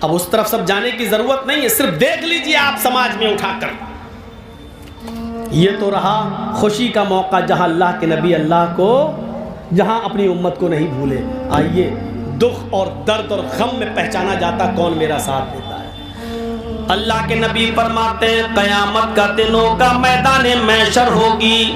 اب اس طرف سب جانے کی ضرورت نہیں ہے، صرف دیکھ لیجئے آپ سماج میں اٹھا کر. یہ تو رہا خوشی کا موقع جہاں اللہ کے نبی اللہ کو، جہاں اپنی امت کو نہیں بھولے. آئیے دکھ اور درد اور غم میں پہچانا جاتا کون میرا ساتھ دیتا ہے. اللہ کے نبی فرماتے ہیں قیامت کا دنوں کا میدان محشر ہوگی،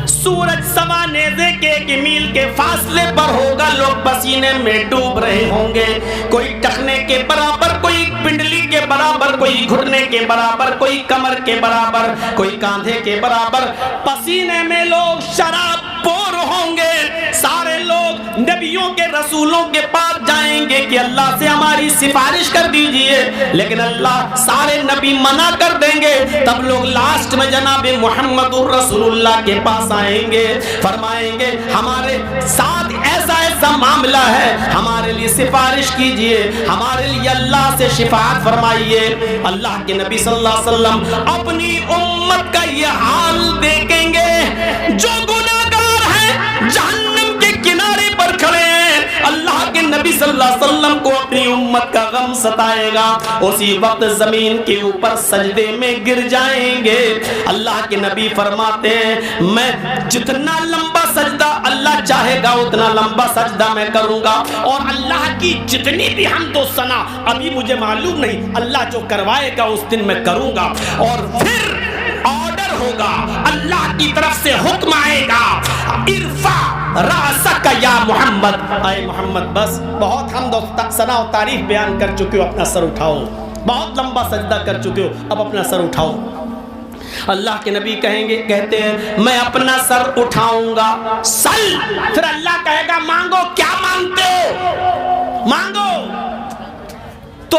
سورج سوا نیزے کے 1 میل کے فاصلے پر ہوگا، لوگ پسینے میں ڈوب رہے ہوں گے، کوئی ٹخنے کے برابر، کوئی پنڈلی کے برابر، کوئی گھٹنے کے برابر، کوئی کمر کے برابر، کوئی کاندھے کے برابر پسینے میں لوگ شراب پور ہوں گے. سارے لوگ نبیوں کے رسولوں کے پاس جائیں گے کہ اللہ سے ہماری سفارش کر دیجئے، لیکن اللہ سارے نبی منع کر دیں گے. تب لوگ لاسٹ میں جناب محمد رسول اللہ کے پاس آئیں گے، فرمائیں گے ہمارے ساتھ ایسا ایسا معاملہ ہے، ہمارے لیے سفارش کیجئے، ہمارے لیے اللہ سے شفاعت فرمائیے. اللہ کے نبی صلی اللہ علیہ وسلم اپنی امت کا یہ حال دیکھیں گے، جو گناہگار ہیں جہنم کے کنارے پر کھڑے ہیں. اللہ کے نبی صلی اللہ علیہ وسلم کو اپنی امت کا غم ستائے گا، اسی وقت زمین کے اوپر سجدے میں گر جائیں گے. اللہ کے نبی فرماتے ہیں میں جتنا لمبا سجدہ اللہ چاہے گا اتنا لمبا سجدہ میں کروں گا، اور اللہ کی جتنی بھی حمد و ثنا ابھی مجھے معلوم نہیں، اللہ جو کروائے گا اس دن میں کروں گا. اور پھر آرڈر ہوگا، اللہ کی طرف سے حکم آئے گا ارفع رأسک یا محمد، اے محمد بس بہت حمد و ثنا و تعریف بیان کر چکے ہو، اپنا سر اٹھاؤ، بہت لمبا سجدہ کر چکے ہو، اب اپنا سر اٹھاؤ. اللہ کے نبی کہتے ہیں میں اپنا سر اٹھاؤں گا. سل، پھر اللہ کہے گا مانگو، کیا مانگتے ہو مانگو. تو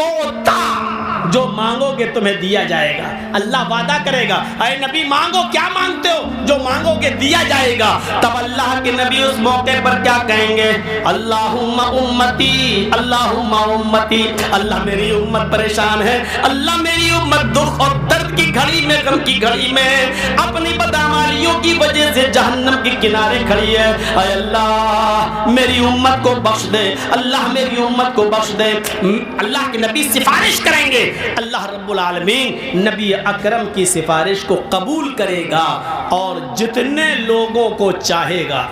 جو مانگو گے تمہیں دیا جائے گا. اللہ وعدہ کرے گا اے نبی مانگو، کیا مانگتے ہو، جو مانگو گے دیا جائے گا. تب اللہ کے نبی اس موقع پر کیا کہیں گے؟ اللہم امتی، اللہم امتی، اللہ میری امت پریشان ہے، اللہ میری امت دکھ اور درد کی گھڑی میں، غم کی گھڑی میں اپنی بدعمالیوں کی وجہ سے جہنم کے کنارے کھڑی ہے. اے اللہ میری امت کو بخش دے، اللہ میری امت کو بخش دے. اللہ کے نبی سفارش کریں گے، اللہ رب العالمین نبی اکرم کی سفارش کو قبول کرے گا اور جتنے لوگوں کو چاہے گا،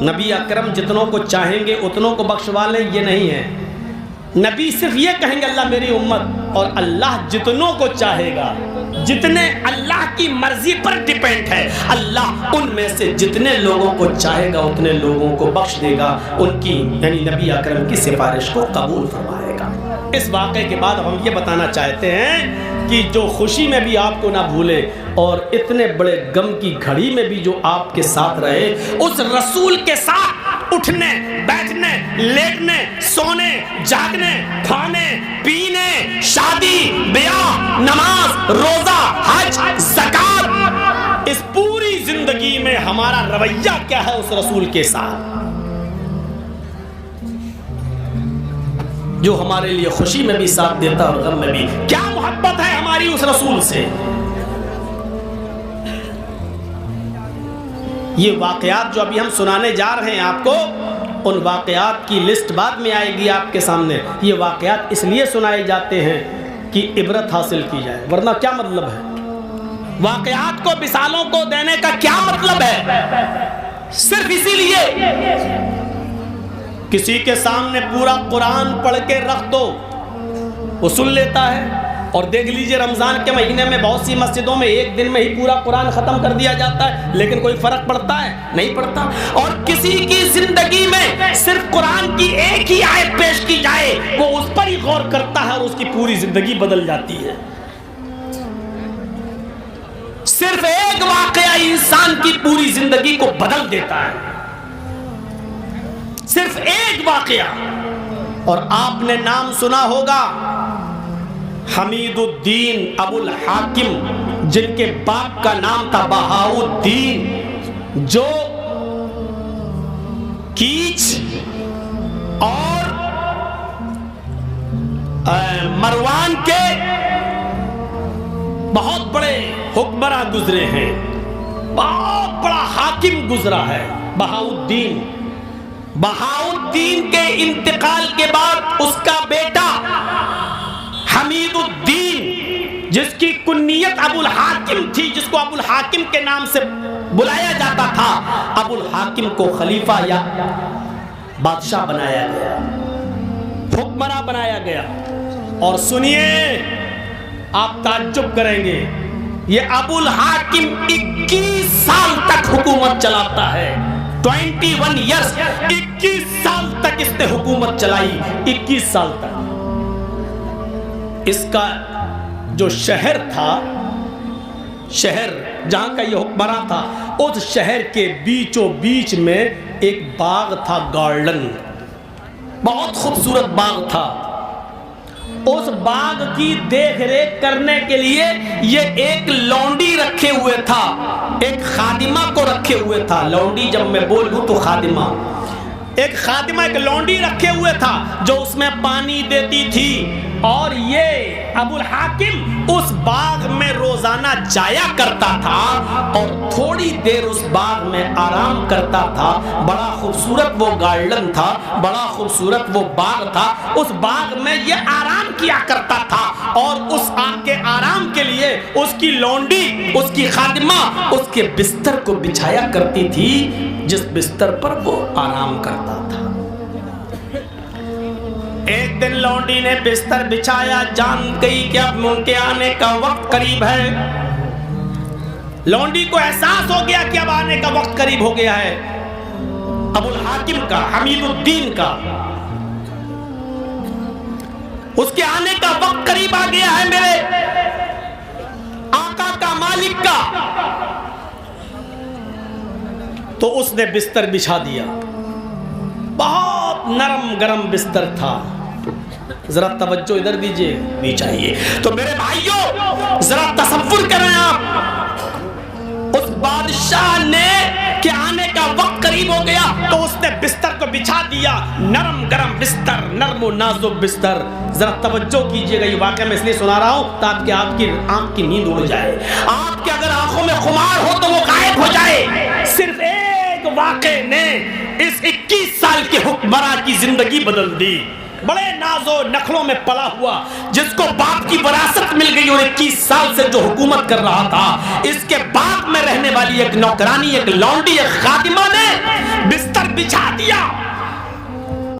نبی اکرم جتنوں کو چاہیں گے اتنوں کو بخشوا لیں، یہ نہیں ہے. نبی صرف یہ کہیں گے اللہ میری امت، اور اللہ جتنوں کو چاہے گا، جتنے اللہ کی مرضی پر ڈیپینڈ ہے، اللہ ان میں سے جتنے لوگوں کو چاہے گا اتنے لوگوں کو بخش دے گا، ان کی یعنی نبی اکرم کی سفارش کو قبول فرمائے گا. اس واقعے کے بعد ہم یہ بتانا چاہتے ہیں کہ جو خوشی میں بھی آپ کو نہ بھولے اور اتنے بڑے غم کی گھڑی میں بھی جو آپ کے ساتھ رہے، اس رسول کے ساتھ اٹھنے بیٹھنے لیٹنے سونے جاگنے کھانے پینے شادی بیاہ نماز روزہ حج زکات، اس پوری زندگی میں ہمارا رویہ کیا ہے اس رسول کے ساتھ جو ہمارے لیے خوشی میں بھی ساتھ دیتا اور غم میں بھی. کیا محبت ہے ہماری اس رسول سے. یہ واقعات جو ابھی ہم سنانے جا رہے ہیں آپ کو، ان واقعات کی لسٹ بعد میں آئے گی آپ کے سامنے. یہ واقعات اس لیے سنائے جاتے ہیں کہ عبرت حاصل کی جائے، ورنہ کیا مطلب ہے واقعات کو مثالوں کو دینے کا؟ کیا مطلب ہے؟ صرف اسی لیے کسی کے سامنے پورا قرآن پڑھ کے رکھ دو، وہ سن لیتا ہے. اور دیکھ لیجئے رمضان کے مہینے میں بہت سی مسجدوں میں ایک دن میں ہی پورا قرآن ختم کر دیا جاتا ہے، لیکن کوئی فرق پڑتا ہے؟ نہیں پڑتا. اور کسی کی زندگی میں صرف قرآن کی ایک ہی آیت پیش کی جائے، وہ اس پر ہی غور کرتا ہے اور اس کی پوری زندگی بدل جاتی ہے. صرف ایک واقعہ انسان کی پوری زندگی کو بدل دیتا ہے، صرف ایک واقعہ. اور آپ نے نام سنا ہوگا حمید الدین ابو الحاکم، جن کے باپ کا نام تھا بہاؤالدین، جو کیچ اور مروان کے بہت بڑے حکمراں گزرے ہیں، بہت بڑا حاکم گزرا ہے بہاؤالدین. بہاؤالدین کے انتقال کے بعد اس کا بیٹا ابو الحاکم تھی جس کو ابو الحاکم کے نام سے بلایا جاتا تھا، ابو الحاکم کو خلیفہ یا بادشاہ بنایا گیا، حکمراں بنایا گیا۔ اور سنیے، آپ تعجب کریں گے، یہ ابو الحاکم 21 سال تک حکومت چلاتا ہے، 21 ایئرس، 21 سال تک اس نے حکومت چلائی، 21 سال تک۔ اس کا جو شہر تھا، شہر جہاں کا یہ حکمراں تھا، اس شہر کے بیچوں بیچ میں ایک باغ تھا، گارڈن، بہت خوبصورت باغ تھا۔ اس باغ کی دیکھ ریکھ کرنے کے لیے یہ ایک لونڈی رکھے ہوئے تھا، ایک خادمہ کو رکھے ہوئے تھا۔ لونڈی جب میں بولوں تو خادمہ، ایک خادمہ، ایک لونڈی رکھے ہوئے تھا جو اس میں پانی دیتی تھی۔ اور یہ ابو الحاکم اس باغ میں روزانہ جایا کرتا تھا اور تھوڑی دیر اس باغ میں آرام کرتا تھا۔ بڑا خوبصورت وہ گارڈن تھا، بڑا خوبصورت وہ باغ تھا۔ اس باغ میں یہ آرام کیا کرتا تھا اور اس آگ کے آرام کے لیے اس کی لونڈی، اس کی خادمہ اس کے بستر کو بچھایا کرتی تھی، جس بستر پر وہ آرام کرتا تھا۔ ایک دن لونڈی نے بستر بچھایا، جان گئی کہ اب ان کے آنے کا وقت قریب ہے۔ لونڈی کو احساس ہو گیا کہ اب آنے کا وقت قریب ہو گیا ہے ابو الحاکم کا، حمید الدین کا، اس کے آنے کا وقت قریب آ گیا ہے، میرے آقا کا، مالک کا۔ تو اس نے بستر بچھا دیا، بہت نرم گرم بستر تھا۔ ذرا توجہ ادھر دیجئے، نہیں چاہیے تو میرے بھائیوں ذرا تصور کریں آپ، اس بادشاہ نے کہ آنے کا وقت قریب ہو گیا تو اس نے بستر کو بچھا دیا، نرم گرم بستر، نرم و نازک بستر۔ ذرا توجہ کیجئے گا، یہ واقعہ میں اس لیے سنا رہا ہوں تاکہ آپ کی آنکھ کی نیند اڑ جائے، آپ کے اگر آنکھوں میں خمار ہو تو وہ غائب ہو جائے۔ صرف ایک واقعے نے اس 21 سال کے حکمراں کی زندگی بدل دی۔ بڑے ناز و نخلوں میں پلا ہوا، جس کو باپ کی وراثت مل گئی اور 21 سال سے جو حکومت کر رہا تھا، اس کے باپ میں رہنے والی ایک نوکرانی، ایک لونڈی، ایک خادمہ نے بستر بچھا دیا